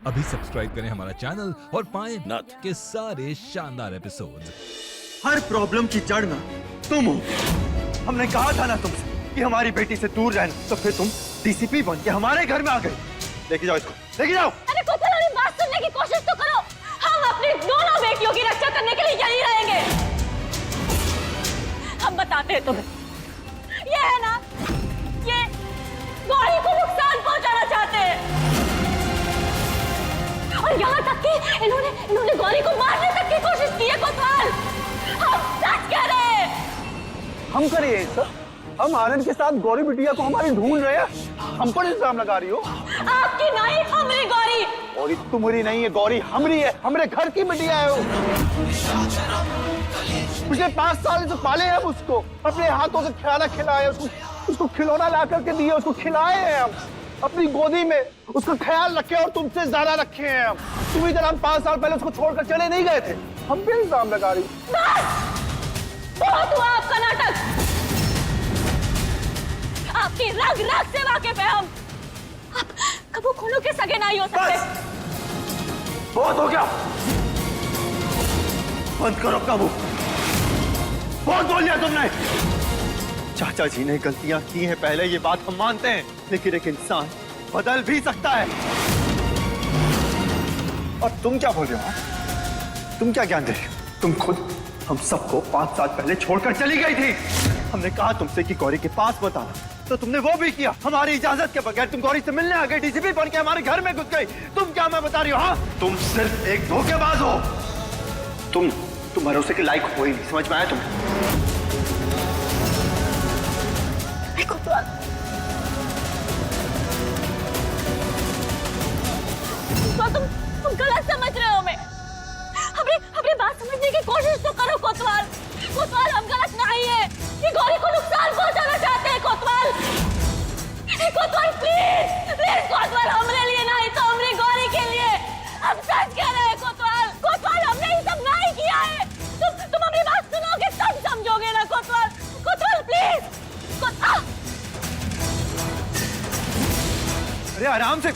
अभी सब्सक्राइब करें हमारा चैनल और पाएं नथ के सारे शानदार एपिसोड्स। हर प्रॉब्लम की जड़ ना तुम हो। हमने कहा था ना तुमसे कि हमारी बेटी से दूर रहना, तो फिर तुम डीसीपी बन के हमारे घर में आ गए। लेके जाओ इसको, लेके जाओ। अरे कोतवाल, मेरी बात सुनने की कोशिश तो करो। हम अपनी दोनों बेटियों की रक्षा करने के लिए यहीं रहेंगे। हम बताते हैं तुम्हें, ये है ना, ये गौरी को नुकसान पहुंचाना चाहते हैं और यहाँ तक कि इन्होंने गौरी को मारने तक की कोशिश की है। कोतवाल, हम सच कह रहे हैं। हम करिए सर, हम आनंद के साथ गौरी बिटिया को हमारी ढूंढ रहे हैं। हम पर इल्जाम लगा रही हो। आपकी नहीं, हमारी गौरी। गौरी तुम्हारी नहीं है, गौरी हमरी है, हमारे घर की बिटिया है वो। पिछले 5 साल से पाले हम उसको, अपने हाथों से खाना खिलाए, उसको खिलौना ला करके दिए, उसको खिलाए हैं हम अपनी गोदी में, उसका ख्याल रखे और तुमसे ज्यादा रखे हैं हम। तुम्ही तरह हम 5 साल पहले उसको छोड़कर चले नहीं गए थे। हम पे इल्जाम लगा रही। बहुत हुआ आपका नाटक। आपकी रग रग से वाकिफ है हम। आप कबू खूनों के सगे नहीं हो सकते। बहुत हो गया, बंद करो काबू। बहुत बोल लिया तुमने। चाचा जी ने गलतियां की हैं पहले, ये बात हम मानते हैं, लेकिन एक इंसान बदल भी सकता है। और तुम क्या बोल रहे हो? तुम क्या ज्ञान दे रहे हो? तुम खुद हम सबको 5 साल पहले छोड़कर चली गई थी। हमने कहा तुमसे कि गौरी के पास मत आना, तो तुमने वो भी किया। हमारी इजाजत के बगैर तुम गौरी से मिलने आ गई, डीसीपी बन के हमारे घर में घुस गई। तुम क्या मैं बता रही हो? हाँ, तुम सिर्फ एक धोखेबाज हो। तुम भरोसे के लायक हो ही नहीं। समझ में आया तुम्हें? तुम गलत समझ रहे हो। मैं अपनी बात समझने की कोशिश तो करो कोतवाल। कोतवाल, हम गलत नहीं है। ये गौरी को नुकसान पहुंचाना चाहते हैं कोतवाल। कोतवाल प्लीज कोतवाल, हमारे लिए नहीं तो हमारी गौरी के लिए। हम सच कह रहे हैं कोतवाल। कोतवाल, हमने ये सब नहीं किया है। तुम हमारी बात सुनोगे तब समझोगे ना कोतवाल। कोतवाल प्लीज। अरे आराम से।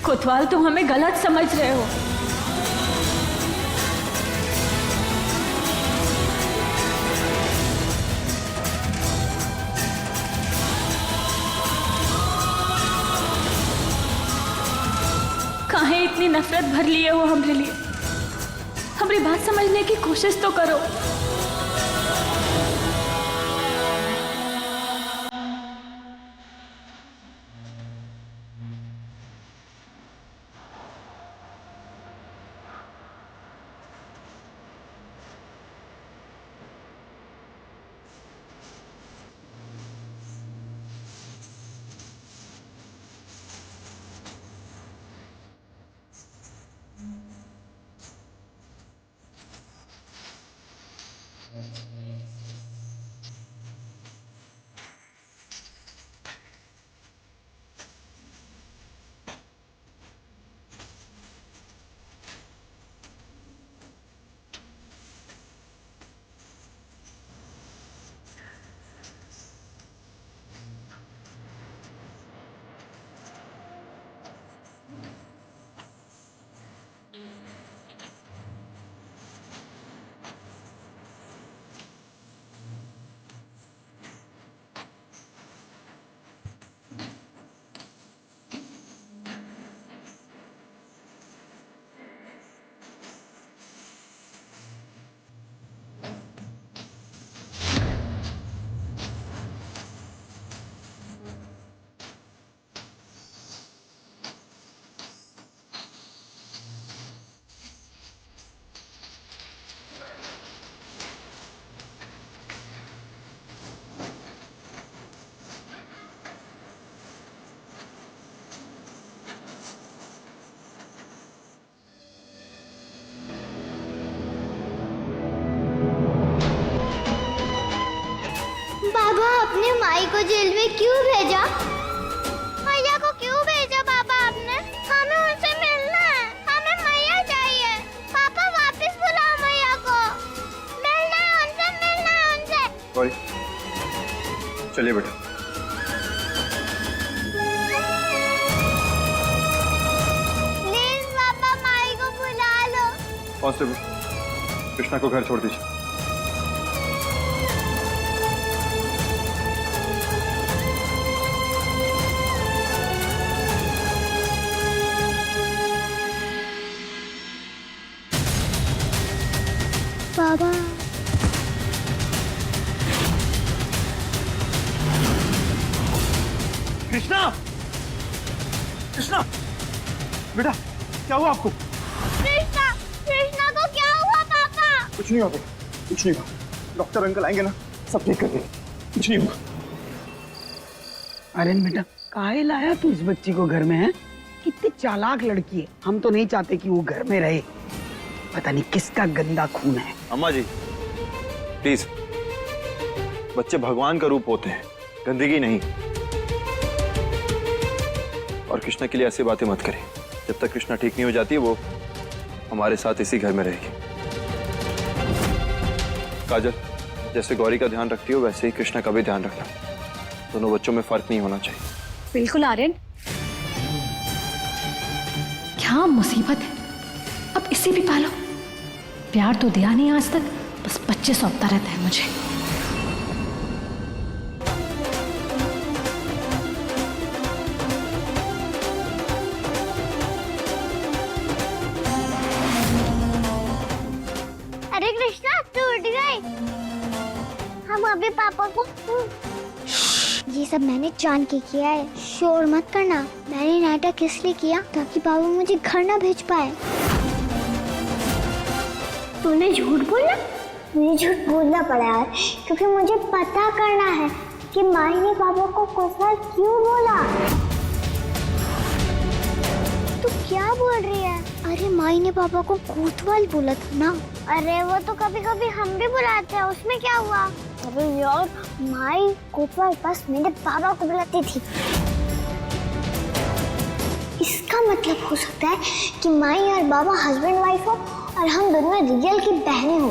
कोतवाल, तुम हमें गलत समझ रहे हो। काहे इतनी नफरत भर लिए हो हमरे लिए? हमारी बात समझने की कोशिश तो करो। अपने माई को जेल में क्यों भेजा? मैया को क्यों भेजा पापा आपने? हमें उनसे मिलना है, हमें मैया चाहिए। पापा वापस बुलाओ मैया गौरी चलिए बेटा। प्लीज पापा माई को बुला लो। कांस्टेबल कृष्णा को घर छोड़ दीजिए। बाबा कृष्णा कृष्णा बेटा क्या हुआ आपको? कृष्णा कृष्णा को क्या हुआ पापा? कुछ नहीं होगा, कुछ नहीं होगा। डॉक्टर अंकल आएंगे ना, सब ठीक कर देंगे, कुछ नहीं होगा। आर्यन बेटा काहे लाया तू इस बच्ची को घर में? है कितनी चालाक लड़की है। हम तो नहीं चाहते कि वो घर में रहे। पता नहीं किसका गंदा खून है। अम्मा जी प्लीज, बच्चे भगवान का रूप होते हैं, गंदगी नहीं। और कृष्णा के लिए ऐसी बातें मत करें। जब तक कृष्णा ठीक नहीं हो जाती वो हमारे साथ इसी घर में रहेगी। काजल, जैसे गौरी का ध्यान रखती हो वैसे ही कृष्णा का भी ध्यान रखना। दोनों बच्चों में फर्क नहीं होना चाहिए। बिल्कुल आर्यन, क्या मुसीबत है। अब इसे भी पालो। प्यार तो दिया नहीं आज तक, बस बच्चे सौंपता रहता है मुझे। अरे कृष्णा तू उठ गई। हम अभी पापा को ये सब मैंने जान के किया है, शोर मत करना। मैंने नाटक इसलिए किया ताकि पापा मुझे घर ना भेज पाए। तूने झूठ बोला? मुझे झूठ बोलना पड़ा यार, क्योंकि मुझे पता करना है कि माई ने पापा को कोतवाल क्यों बोला। तू क्या बोल रही है? अरे माई ने पापा को कोतवाल बोला था ना। अरे वो तो कभी कभी हम भी बुलाते हैं, उसमें क्या हुआ? अरे यार माई कोतवाल बस मेरे पापा को बुलाती थी। इसका मतलब हो सकता है कि माई और बाबा हस्बैंड वाइफ हो और हम दोनों रियल की बहनें हो।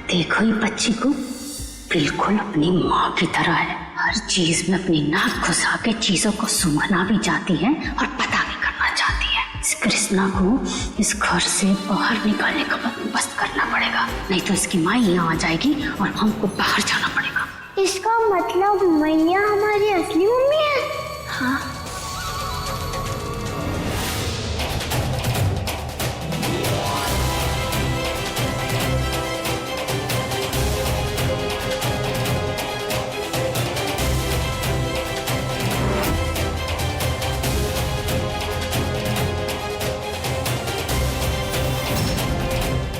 देखो ये बच्ची को बिल्कुल अपनी माँ की तरह है। हर चीज में अपनी नाक घुसा के चीजों को सूंघना भी चाहती है और पता भी करना चाहती है। इस कृष्णा को इस घर से बाहर निकालने का बंदोबस्त करना पड़ेगा, नहीं तो इसकी माँ यहाँ आ जाएगी और हमको बाहर जाना पड़ेगा। इसका मतलब मैया हमारी असली मम्मी है? हाँ।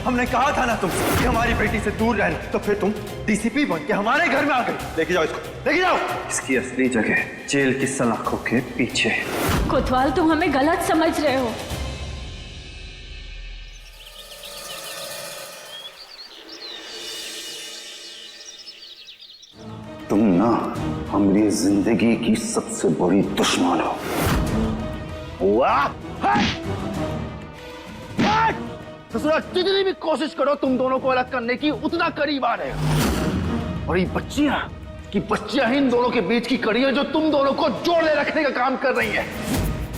हमने कहा था ना तुमसे कि हमारी बेटी से दूर रहना, तो फिर तुम डीसीपी बन के हमारे घर में आ गई। लेके जाओ इसको, लेके जाओ। इसकी असली जगह जेल की सलाखों के पीछे। कोतवाल तुम हमें गलत समझ रहे हो। तुम ना हमारी जिंदगी की सबसे बड़ी दुश्मन हो। वाह! ससुरा जितनी भी कोशिश करो तुम दोनों को अलग करने की, उतना करीब आ रहे हो। और ये बच्चियां इन दोनों के बीच की कड़ी है जो तुम दोनों को जोड़े रखने का काम कर रही है।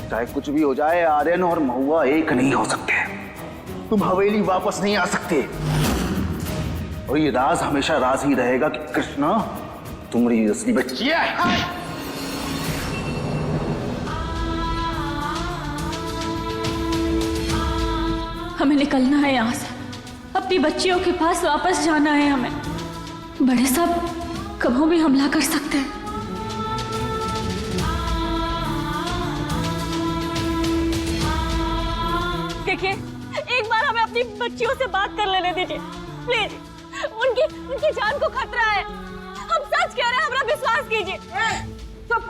चाहे कुछ भी हो जाए, आर्यन और महुआ एक नहीं हो सकते। तुम हवेली वापस नहीं आ सकते। और ये राज हमेशा राज ही रहेगा कि कृष्णा तुम्हारी असली बच्ची है। हमें निकलना है यहाँ से, अपनी बच्चियों के पास वापस जाना है हमें। बड़े साहब कभी भी हमला कर सकते हैं। देखिए, एक बार हमें अपनी बच्चियों से बात कर लेने दीजिए प्लीज। उनकी जान को खतरा है। हम सच कह रहे हैं, हमारा विश्वास कीजिए। चुप!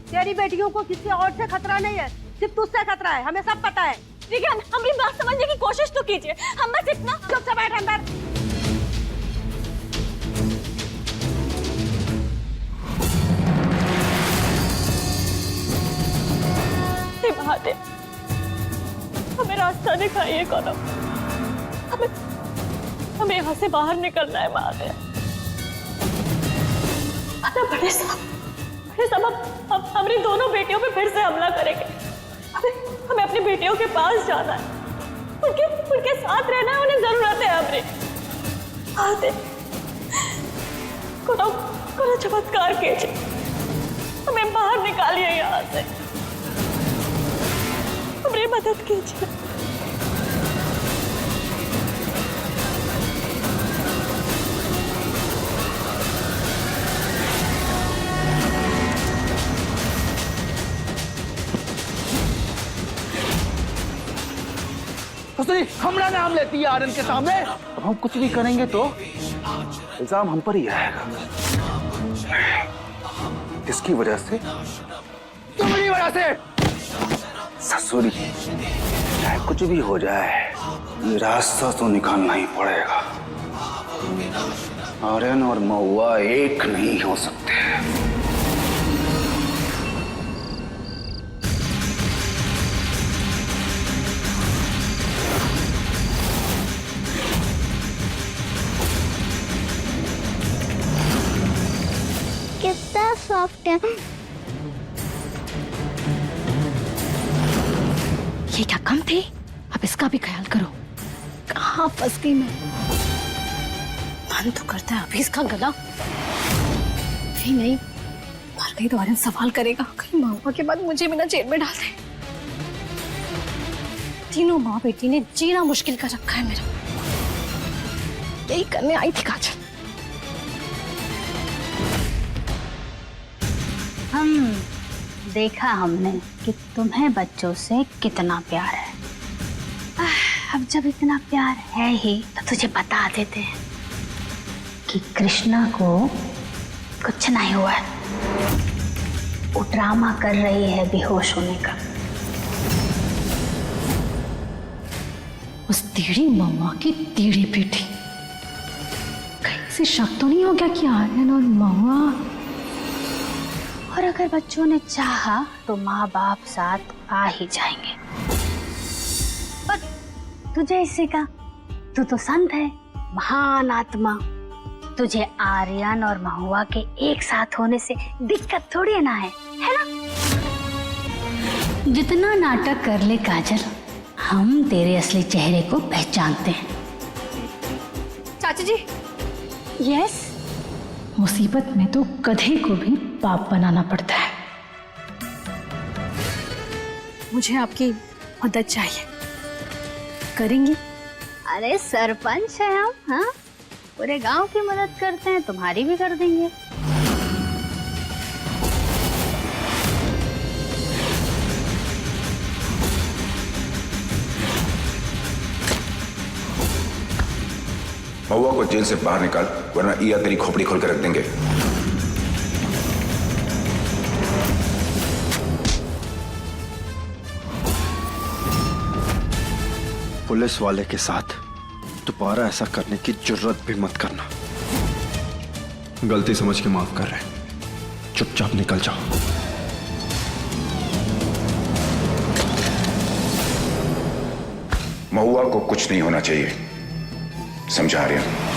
तेरी बेटियों को किसी और से खतरा नहीं है, सिर्फ तुझसे खतरा है, हमें सब पता है। ठीक है, हमारी बात समझने की कोशिश तो कीजिए। हम बस इतना चुप से बैठ अंदर। बात है, हमें रास्ता दिखाइए कोनो। हमें यहाँ से बाहर निकलना है महादेव। पता बड़े साहब अब हमारी दोनों बेटियों पे फिर से हमला करेंगे। हमें अपनी बेटियों के पास जाना है, उनके साथ रहना है, उन्हें जरूरत है हमारी। महादेव कोनो चमत्कार कीजिए, हमें बाहर निकालिए यहाँ से, हमारी मदद कीजिए। हमरा नाम लेती है आर्यन के सामने। अब हम कुछ भी करेंगे तो इल्जाम हम पर ही आएगा। किसकी वजह से? तुम्हारी वजह से। ससुरी, चाहे कुछ भी हो जाए, ये रास्ता तो निकालना ही पड़ेगा। आर्यन और महुआ एक नहीं हो सकते। कितना सॉफ्ट है। ये क्या कम थे? अब इसका भी ख्याल करो। कहाँ फंस गई मैं? मन तो करता है अभी इसका गला नहीं मर गई तो आर्यन सवाल करेगा, कहीं महुआ के बाद मुझे भी ना जेल में डाल दे। तीनों माँ बेटी ने जीना मुश्किल कर रखा है मेरा। यही करने आई थी काजल। देखा हमने कि तुम्हें बच्चों से कितना प्यार है। अब जब इतना प्यार है ही तो तुझे बता देते हैं कि कृष्णा को कुछ नहीं हुआ है। वो ड्रामा कर रही है बेहोश होने का। उस टेढ़ी महुआ की टेढ़ी बेटी, कहीं से शक तो नहीं हो गया कि आर्यन और महुआ? और अगर बच्चों ने चाहा तो माँ बाप साथ आ ही जाएंगे। पर तुझे इससे का, तू तो संत है, महान आत्मा। तुझे आर्यन और महुआ के एक साथ होने से दिक्कत थोड़ी ना है ना? जितना नाटक कर ले काजल, हम तेरे असली चेहरे को पहचानते हैं। चाची जी। यस, मुसीबत में तो गधे को भी बाप बनाना पड़ता है। मुझे आपकी मदद चाहिए, करेंगी? अरे सरपंच है हम, हाँ? पूरे गांव की मदद करते हैं, तुम्हारी भी कर देंगे। महुआ को जेल से बाहर निकाल, वरना ईया तेरी खोपड़ी खोल कर रख देंगे। पुलिस वाले के साथ दोबारा ऐसा करने की जरूरत भी मत करना। गलती समझ के माफ कर रहे, चुपचाप निकल जाओ। महुआ को कुछ नहीं होना चाहिए, समझा रहे हैं।